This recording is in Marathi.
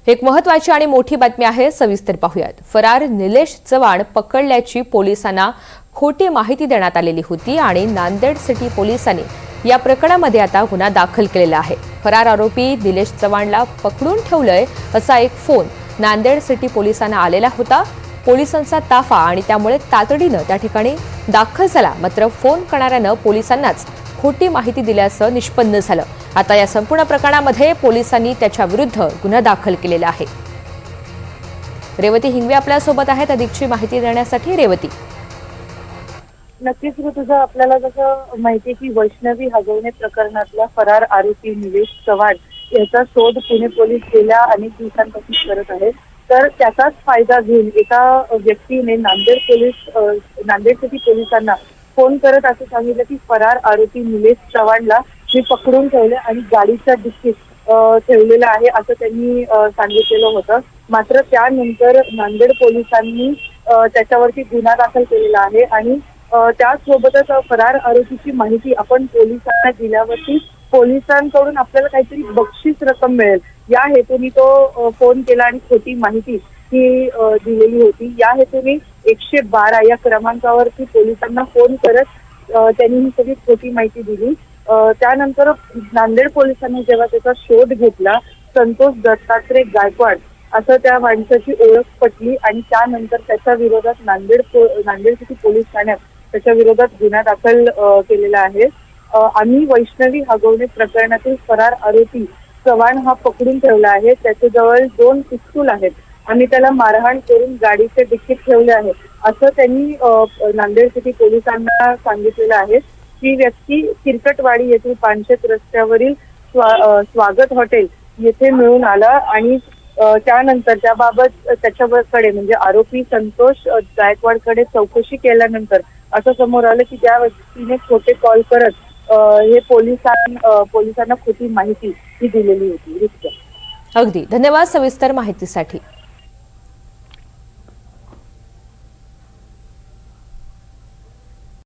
एक महत्त्वाची आणि मोठी बातमी आहे, सविस्तर पाहूयात। फरार निलेश चव्हाण पकडल्याची पोलिसांना खोटी माहिती देण्यात आलेली होती आणि नांदेड सिटी पोलिसांनी या प्रकरणामध्ये आता गुन्हा दाखल केलेला आहे। फरार आरोपी निलेश चव्हाणला पकडून ठेवलंय असा एक फोन नांदेड सिटी पोलिसांना आलेला होता। पोलिसांचा ताफा आणि त्यामुळे तातडीनं त्या ठिकाणी दाखल झाला, मात्र फोन करणाऱ्यानं पोलिसांनाच खोटी माहिती दिल्याचं निष्पन्न झालं। आता या संपूर्ण प्रकरणामध्ये पोलिसांनी त्याच्या विरुद्ध गुन्हा दाखल केलेला आहे। रेवती हिंगवे आपल्या सोबत आहेत अधिकची माहिती देण्यासाठी। रेवती, नक्कीच तुझं आपल्याला जसं माहिती की वैष्णवी हगवणे प्रकरणातला फरार आरोपी निलेश चव्हाण याचा शोध पुणे पोलीस गेल्या अनेक दिवसांपासून करत आहेत। तर त्याचाच फायदा घेऊन एका व्यक्तीने नांदेड सिटी पोलिसांना फोन करत असं सांगितलं की फरार आरोपी निलेश चव्हाणला मी पकडून ठेवले आणि गाडीच्या डिक्कीत ठेवलेलं आहे असं त्यांनी सांगितलेलं होतं। मात्र त्यानंतर नांदेड पोलिसांनी त्याच्यावरती गुन्हा दाखल केलेला आहे आणि त्यासोबतच फरार आरोपीची माहिती आपण पोलिसांना दिल्यावरती पोलिसांकडून आपल्याला काहीतरी बक्षीस रक्कम मिळेल या हेतूने तो फोन केला आणि खोटी माहिती ही दिलेली होती। या हेतूने 112 या क्रमांकावरती पोलिसांना फोन करत त्यांनी ही सगळी खोटी माहिती दिली। त्यानंतर नांदेड पोलिसांनी जेव्हा त्याचा शोध घेतला, संतोष दत्तात्रय गायकवाड असं त्या माणसाची ओळख पटली आणि त्यानंतर त्याच्या विरोधात नांदेड सिटी पोलीस ठाण्यात त्याच्या विरोधात गुन्हा दाखल केलेला आहे। आम्ही वैष्णवी हगवणे प्रकरणातील फरार आरोपी चव्हाण हा पकडून ठेवला आहे। त्याच्याजवळ 2 पिस्तूल आहेत। आम्ही त्याला मारहाण करून गाडीच्या डिक्कीत ठेवले आहे असं त्यांनी नांदेड सिटी पोलिसांना सांगितलेलं आहे। ही व्यक्ती किरकटवाडी येथील पानशेत रस्त्यावरील स्वागत हॉटेल येथे मिळून आला आणि त्यानंतर त्याबाबत त्याच्याकडे म्हणजे आरोपी संतोष गायकवाडकडे चौकशी केल्यानंतर असं समोर आलं की त्या व्यक्तीने खोटे कॉल करत हे पोलिसांना खोटी माहिती ही दिलेली होती। अगदी धन्यवाद सविस्तर माहितीसाठी।